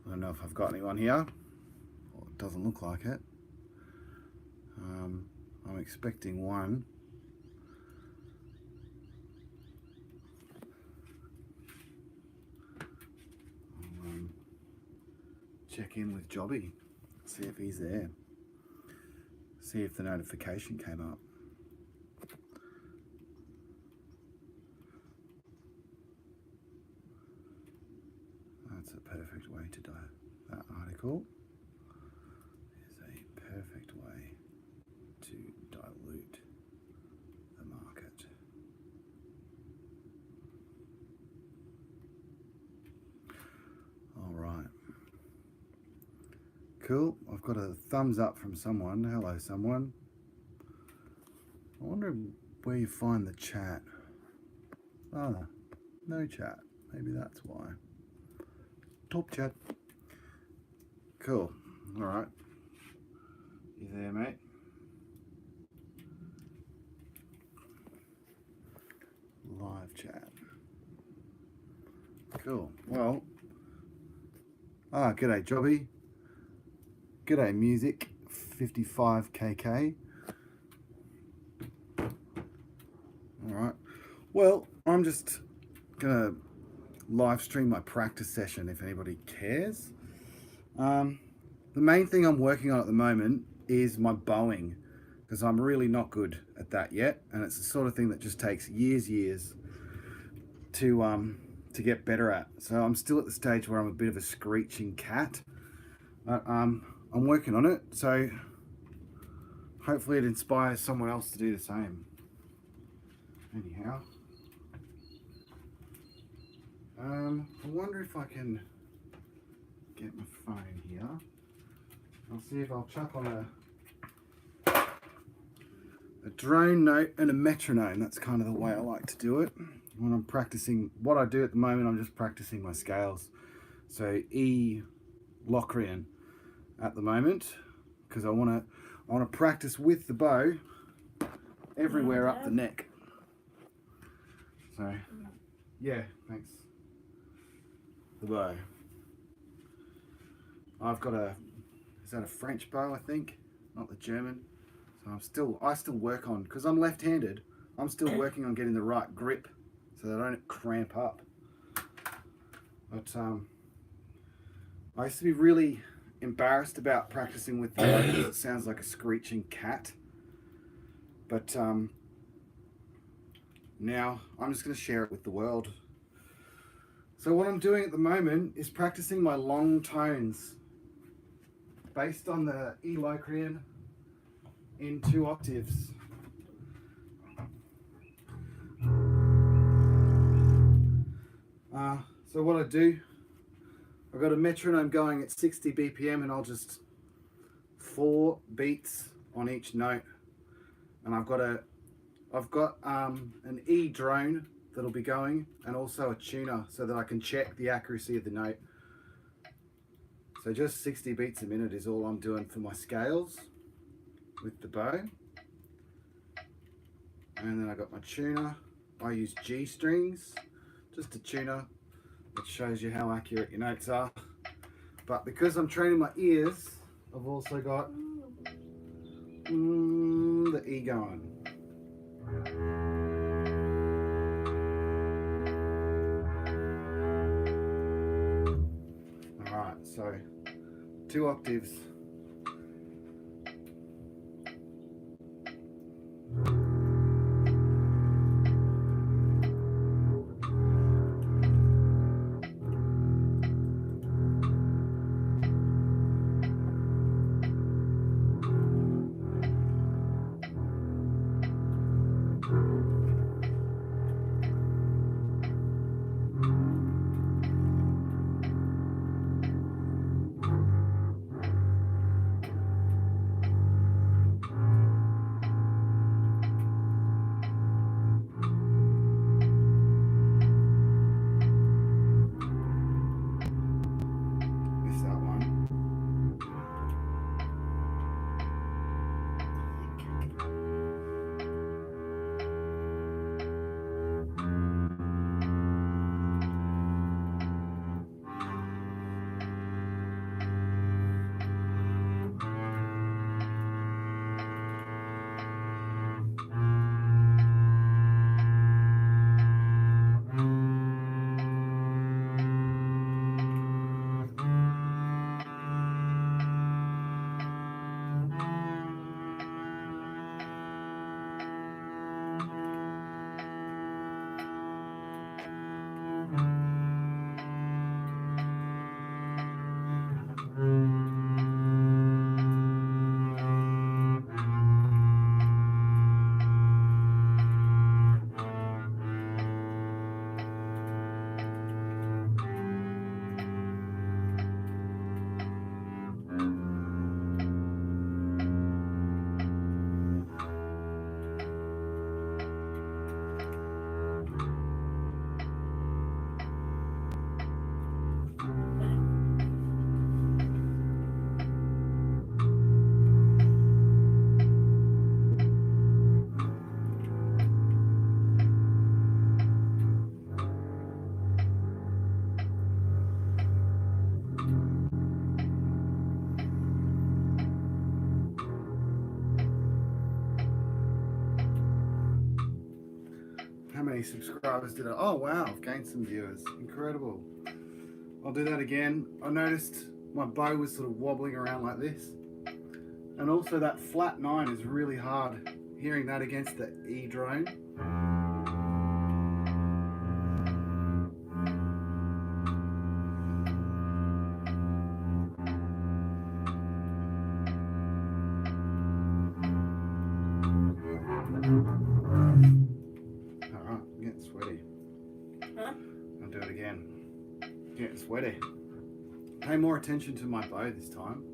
I don't know if I've got anyone here. Well, it doesn't look like it. I'm expecting one. I'll check in with Jobbie, see if he's there. See if the notification came up. That's a perfect way to do that article. Is a perfect way to dilute the market. All right. Cool. I've got a thumbs up from someone. Hello, someone. I wonder where you find the chat. Ah, no chat. Maybe that's why. Top chat. Cool. All right. You there, mate? Live chat. Cool. Well. G'day, Jobbie. G'day, music. 55kk. All right. Well, I'm just gonna live stream my practice session if anybody cares. The main thing I'm working on at the moment is my bowing, because I'm really not good at that yet, and it's the sort of thing that just takes years to get better at. So I'm still at the stage where I'm a bit of a screeching cat, but I'm working on it, so hopefully it inspires someone else to do the same. Anyhow, I wonder if I can get my phone here. I'll see if I'll chuck on a drone note and a metronome. That's kind of the way I like to do it when I'm practicing. What I do at the moment, I'm just practicing my scales. So E Locrian at the moment, because I want to practice with the bow everywhere up the neck. So yeah, thanks. The bow. I've got is that a French bow, I think, not the German. So I still work on, because I'm left-handed, I'm still working on getting the right grip so that I don't cramp up. But I used to be really embarrassed about practicing with the bow because it sounds like a screeching cat. But now I'm just going to share it with the world. So what I'm doing at the moment is practicing my long tones based on the E Locrian in 2 octaves. So what I do, I've got a metronome going at 60 BPM, and I'll just 4 beats on each note. And I've got an E drone that'll be going, and also a tuner so that I can check the accuracy of the note. So just 60 beats a minute is all I'm doing for my scales with the bow. And then I got my tuner. I use G strings, just a tuner that shows you how accurate your notes are. But because I'm training my ears, I've also got the E going. Alright, so 2 octaves. many subscribers did I? Oh wow, I've gained some viewers. Incredible. I'll do that again. I noticed my bow was sort of wobbling around like this. And also that flat 9 is really hard, hearing that against the E drone. Alright, I'm getting sweaty. Huh? I'll do it again. Getting sweaty. Pay more attention to my bow this time.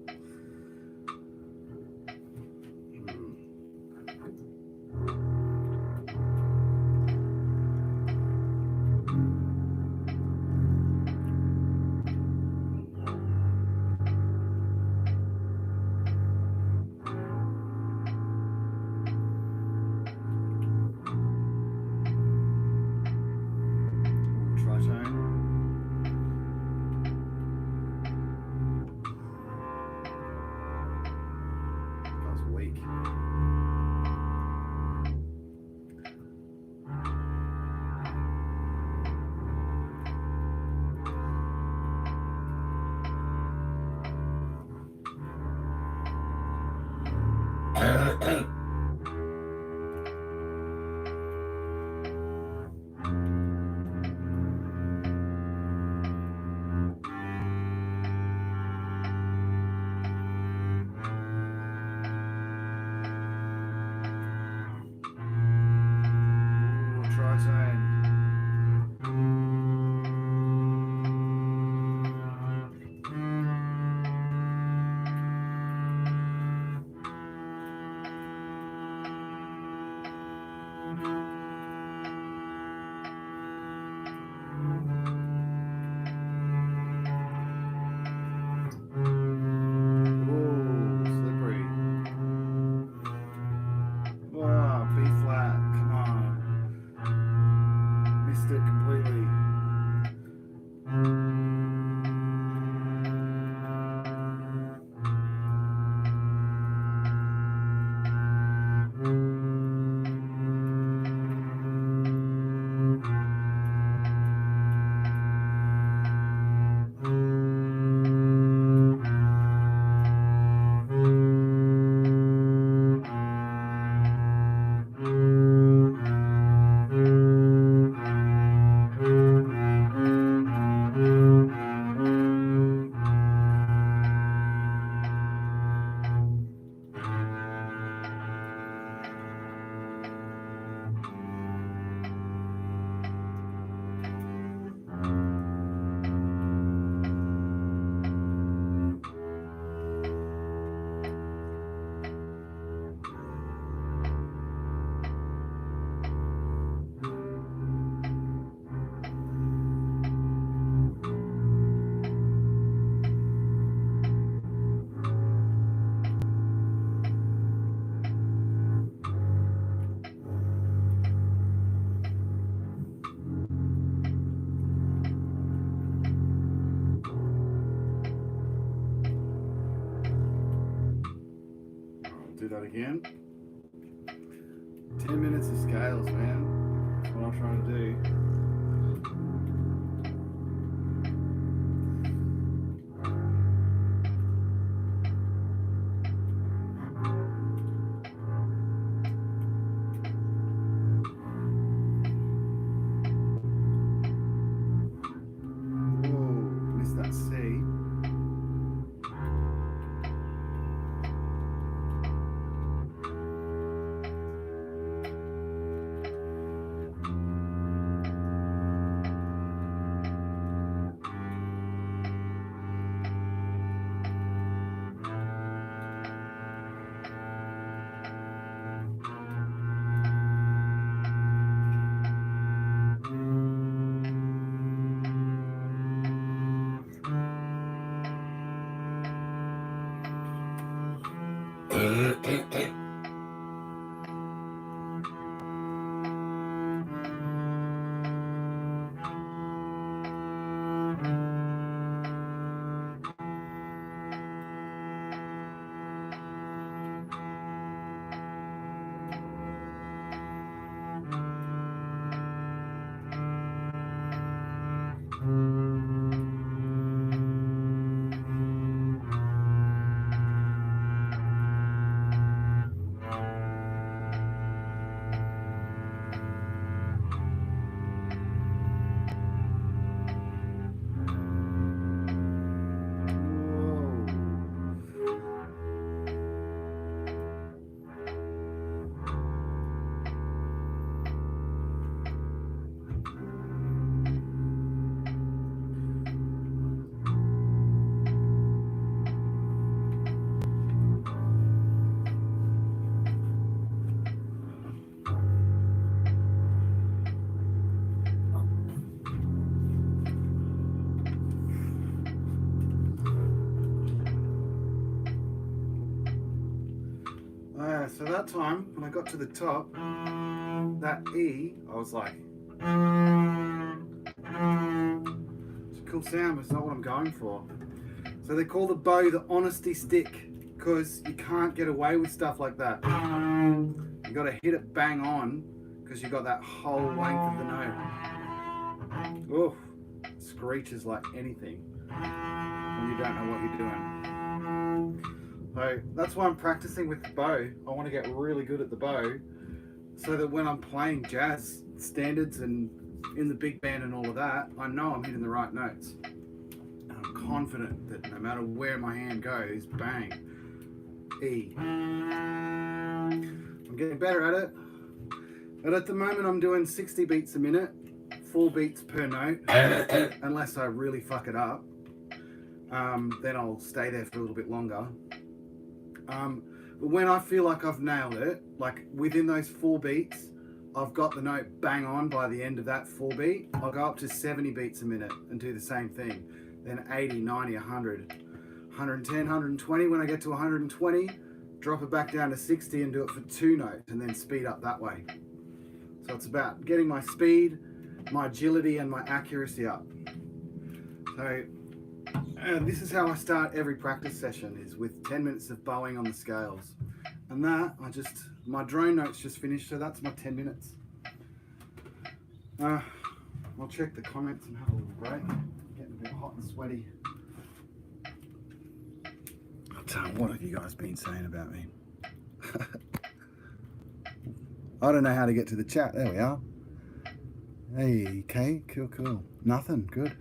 Do that again. 10 minutes of scales, man. That's what I'm trying to do. Whoa, missed that C. Yeah, so that time when I got to the top, that E, I was like, it's a cool sound, but it's not what I'm going for. So they call the bow the honesty stick, because you can't get away with stuff like that. You got to hit it bang on, because you got that whole length of the note. Oof, screeches like anything when you don't know what you're doing. So that's why I'm practicing with the bow. I want to get really good at the bow, so that when I'm playing jazz standards and in the big band and all of that, I know I'm hitting the right notes. And I'm confident that no matter where my hand goes, bang, E. I'm getting better at it. But at the moment I'm doing 60 beats a minute, 4 beats per note, unless I really fuck it up. Then I'll stay there for a little bit longer. But when I feel like I've nailed it, like within those 4 beats, I've got the note bang on by the end of that 4 beat, I'll go up to 70 beats a minute and do the same thing. Then 80, 90, 100, 110, 120. When I get to 120, drop it back down to 60 and do it for 2 notes and then speed up that way. So it's about getting my speed, my agility and my accuracy up. So this is how I start every practice session, is with 10 minutes of bowing on the scales. And that, my drone notes just finished, so that's my 10 minutes. I'll check the comments and have a little break. Getting a bit hot and sweaty. I'll tell you, what have you guys been saying about me? I don't know how to get to the chat. There we are. Hey, okay, cool. Nothing, good.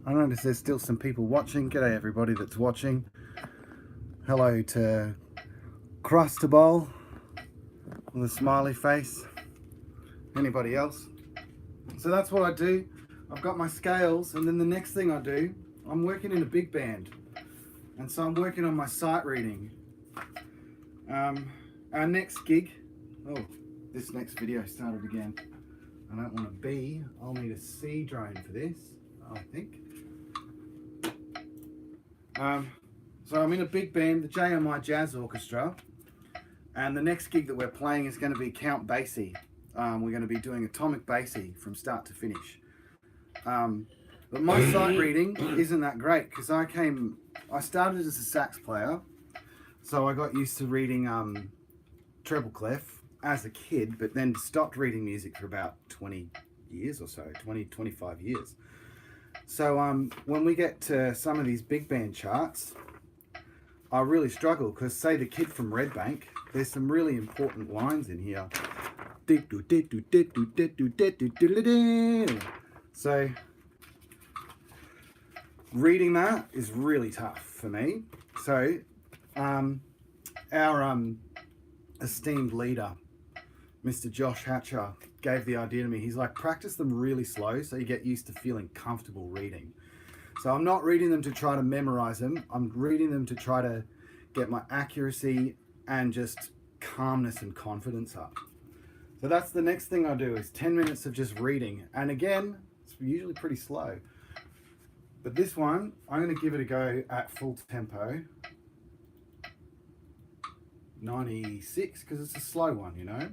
I notice there's still some people watching. G'day everybody that's watching. Hello to Crustable with a smiley face. Anybody else? So that's what I do. I've got my scales, and then the next thing I do, I'm working in a big band. And so I'm working on my sight reading. Our next gig, this next video started again. I don't want a B, I'll need a C drone for this, I think. So I'm in a big band, the JMI Jazz Orchestra, and the next gig that we're playing is going to be Count Basie. We're going to be doing Atomic Basie from start to finish. But my sight reading isn't that great, because I started as a sax player, so I got used to reading treble clef as a kid, but then stopped reading music for about 20 years or so, 25 years. So when we get to some of these big band charts, I really struggle, because say the Kid from Red Bank, there's some really important lines in here. So reading that is really tough for me. So our esteemed leader, Mr. Josh Hatcher, gave the idea to me. He's like, practice them really slow so you get used to feeling comfortable reading. So I'm not reading them to try to memorize them. I'm reading them to try to get my accuracy and just calmness and confidence up. So that's the next thing I do, is 10 minutes of just reading. And again, it's usually pretty slow. But this one, I'm going to give it a go at full tempo. 96, because it's a slow one, you know.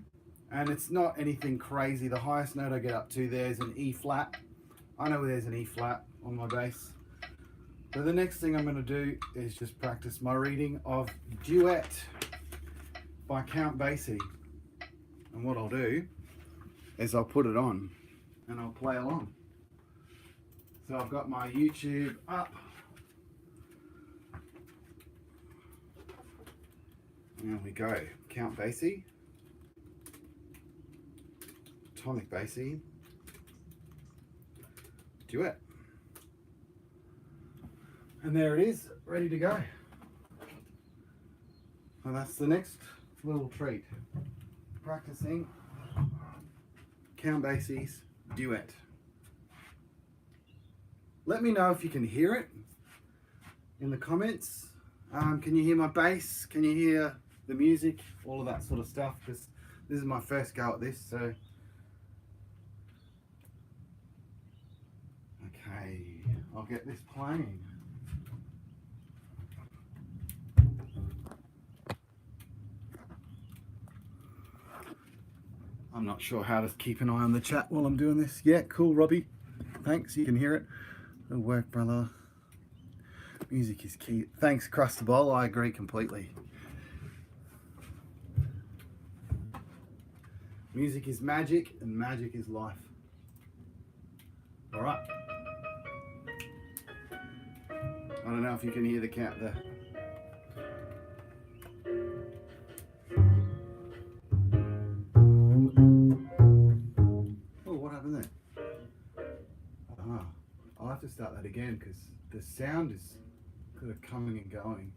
And it's not anything crazy. The highest note I get up to, there's an E flat. I know there's an E flat on my bass. But the next thing I'm going to do is just practice my reading of Duet by Count Basie. And what I'll do is I'll put it on and I'll play along. So I've got my YouTube up. There we go. Count Basie. Atomic Basie. Duet. And there it is, ready to go. And that's the next little treat. Practicing Count Basie's Duet. Let me know if you can hear it in the comments. Can you hear my bass? Can you hear the music? All of that sort of stuff, because this is my first go at this, so. Okay, I'll get this playing. I'm not sure how to keep an eye on the chat while I'm doing this. Yeah, cool, Robbie. Thanks, you can hear it. Good work, brother. Music is key. Thanks, Crustable. I agree completely. Music is magic, and magic is life. All right. I don't know if you can hear the cat there. Oh, what happened there? Ah, I'll have to start that again because the sound is kind of coming and going.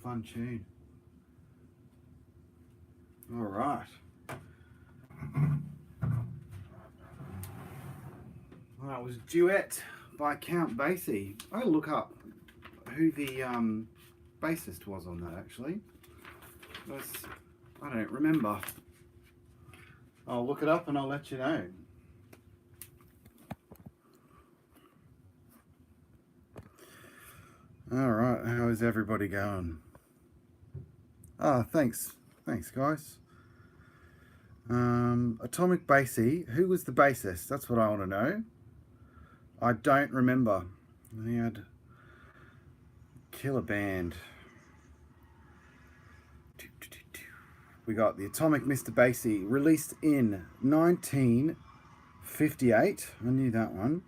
Fun tune. All right. That was Duet by Count Basie. I gotta look up who the bassist was on that actually. I don't remember. I'll look it up and I'll let you know. All right, how is everybody going? Thanks guys. Atomic Basie, who was the bassist? That's what I want to know. I don't remember. He had killer band. We got the Atomic Mr. Basie, released in 1958. I knew that one.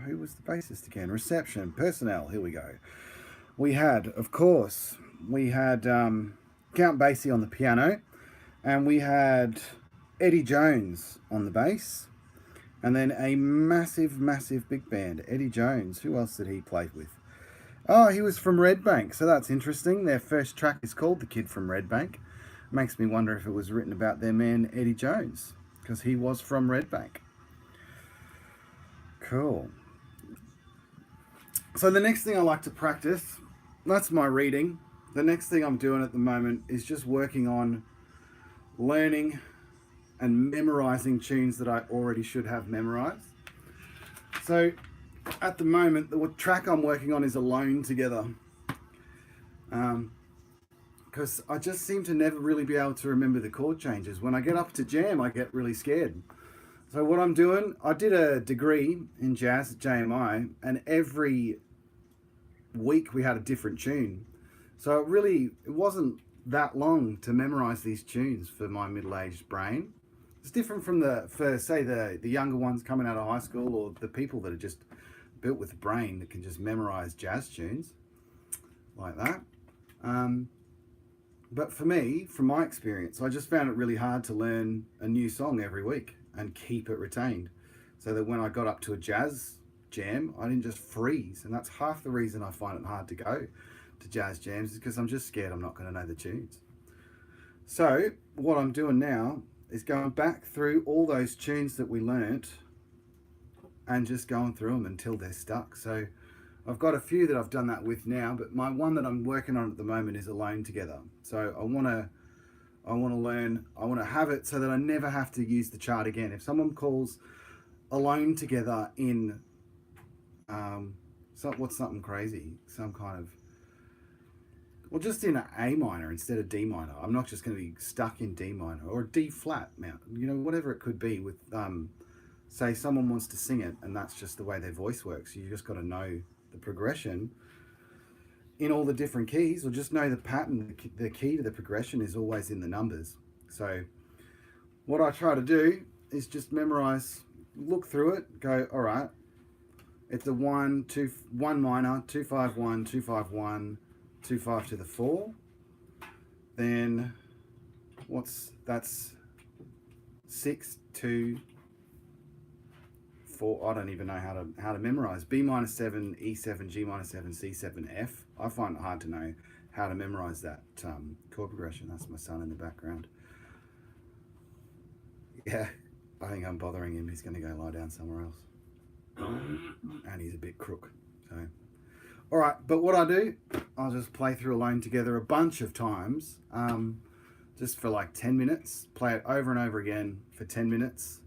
Who was the bassist again? Reception, Personnel, here we go. We had, of course, Count Basie on the piano, and we had Eddie Jones on the bass, and then a massive, massive big band. Eddie Jones, who else did he play with? Oh, he was from Red Bank, so that's interesting. Their first track is called The Kid from Red Bank. Makes me wonder if it was written about their man Eddie Jones, because he was from Red Bank. Cool. So the next thing I like to practice, that's my reading. The next thing I'm doing at the moment is just working on learning and memorizing tunes that I already should have memorized. So at the moment, the track I'm working on is Alone Together. Because I just seem to never really be able to remember the chord changes. When I get up to jam, I get really scared. So what I'm doing, I did a degree in jazz at JMI, and every week we had a different tune. So it wasn't that long to memorize these tunes for my middle-aged brain. It's different from the younger ones coming out of high school, or the people that are just built with a brain that can just memorize jazz tunes like that. But for me, from my experience, I just found it really hard to learn a new song every week and keep it retained, so that when I got up to a jazz jam, I didn't just freeze. And that's half the reason I find it hard to go to jazz jams, is because I'm just scared I'm not going to know the tunes. So what I'm doing now is going back through all those tunes that we learnt and just going through them until they're stuck. So I've got a few that I've done that with now, but my one that I'm working on at the moment is Alone Together. So I want to have it so that I never have to use the chart again. If someone calls Alone Together in what's something crazy, some kind of, well, just in A minor instead of D minor, I'm not just going to be stuck in D minor, or D flat, whatever it could be with, say someone wants to sing it and that's just the way their voice works. You just got to know the progression in all the different keys, or just know the pattern. The key to the progression is always in the numbers. So what I try to do is just memorize, look through it, go, all right, it's a 1 minor, 2 5 1 2 5 1 2 5 to the 4. Then that's 6 2 4. I don't even know how to memorize B minor 7 E7 G minor 7 C7 F. I find it hard to know how to memorize that chord progression. That's my son in the background. Yeah, I think I'm bothering him. He's going to go lie down somewhere else. And he's a bit crook. So, all right, but what I do, I'll just play through Alone Together a bunch of times, just for like 10 minutes. Play it over and over again for 10 minutes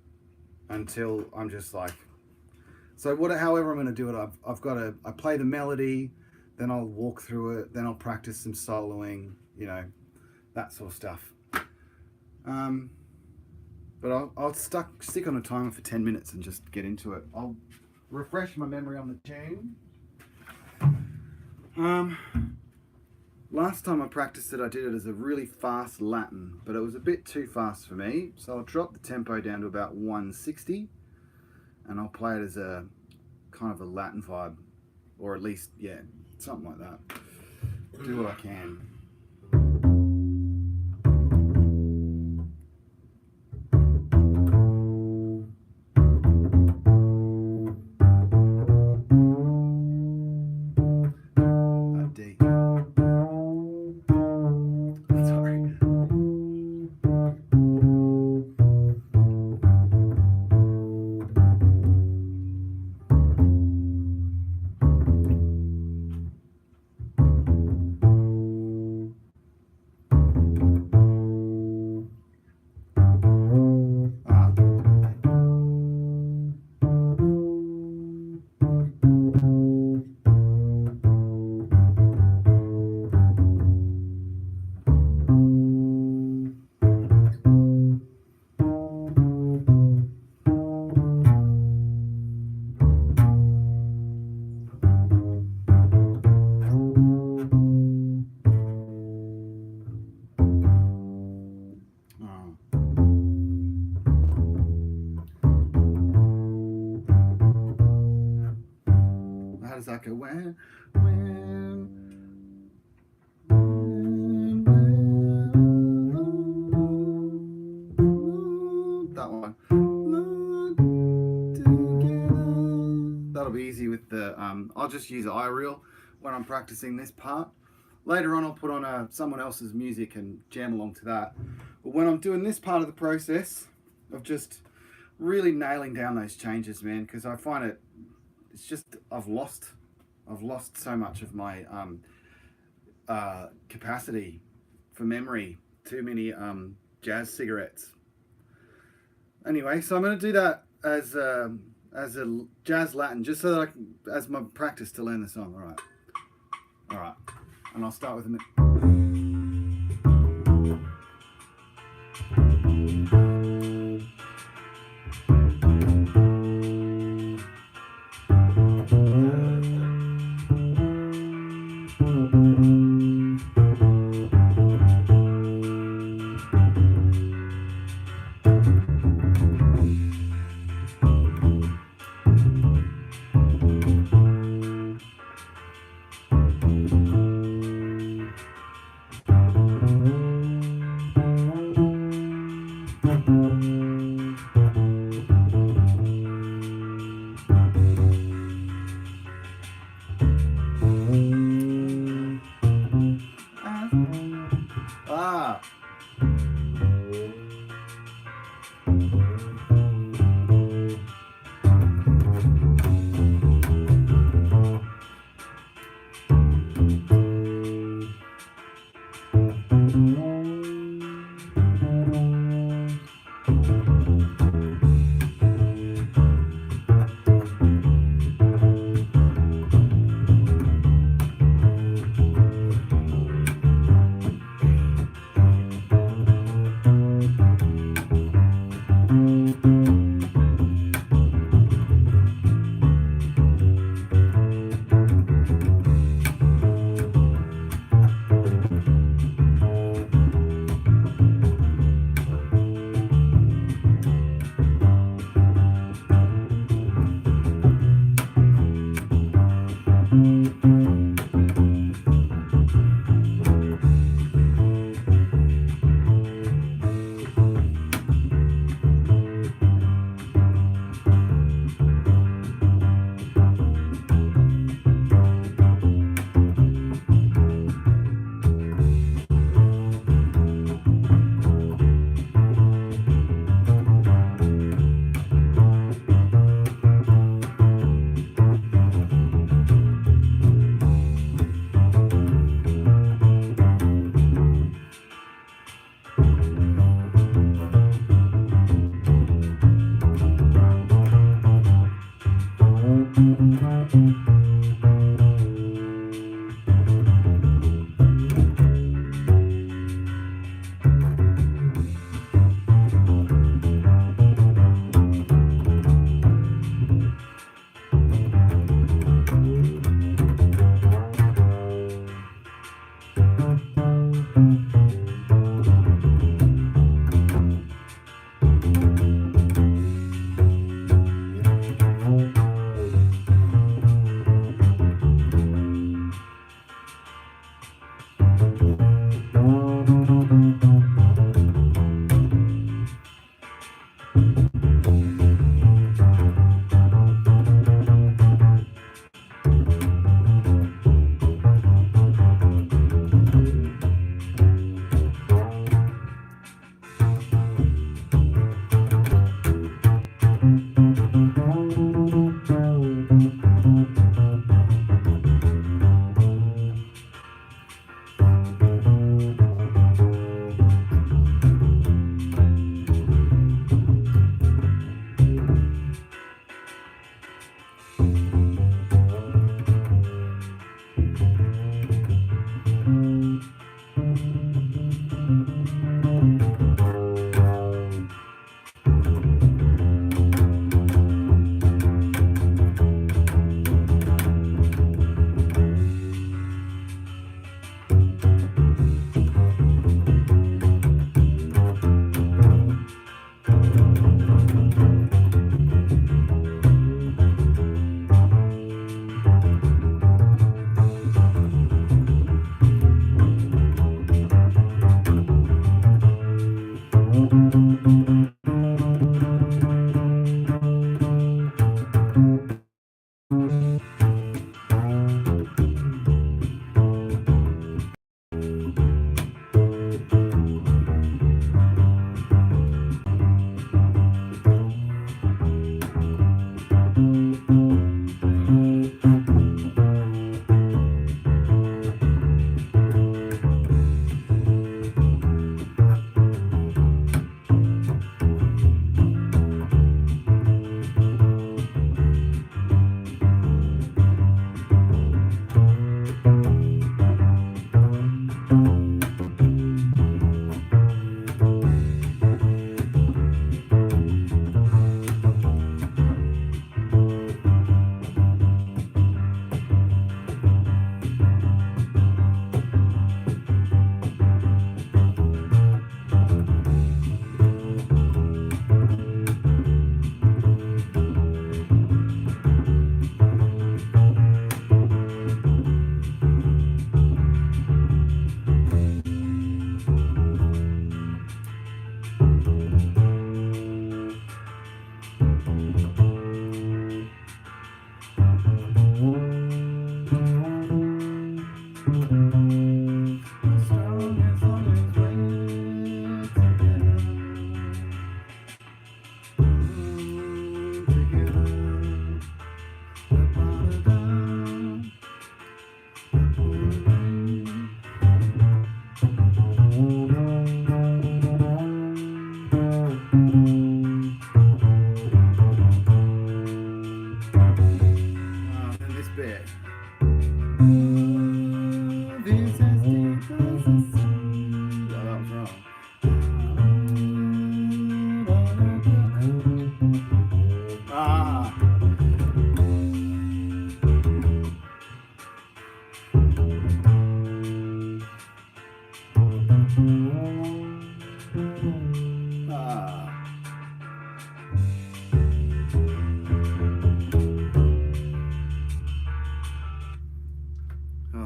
until I'm just like, so however I'm going to do it, I play the melody, then I'll walk through it, then I'll practice some soloing, that sort of stuff. But I'll stick on a timer for 10 minutes and just get into it. I'll refresh my memory on the tune. Last time I practiced it, I did it as a really fast Latin, but it was a bit too fast for me. So I'll drop the tempo down to about 160, and I'll play it as a kind of a Latin vibe, or at least, yeah, something like that. Do what I can. that go? That one. That'll be easy with the, I'll just use iReel when I'm practicing this part. Later on I'll put on someone else's music and jam along to that. But when I'm doing this part of the process of just really nailing down those changes, man, because I find it's just, I've lost so much of my capacity for memory. Too many jazz cigarettes. Anyway, so I'm going to do that as a jazz Latin, just so that I can, as my practice to learn the song. All right, and I'll start with a minute.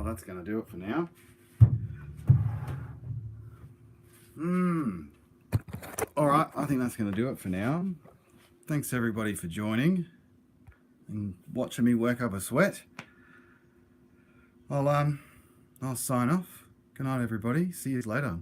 That's going to do it for now. Alright, I think that's going to do it for now. Thanks everybody for joining and watching me work up a sweat. I'll sign off. Good night everybody. See you later.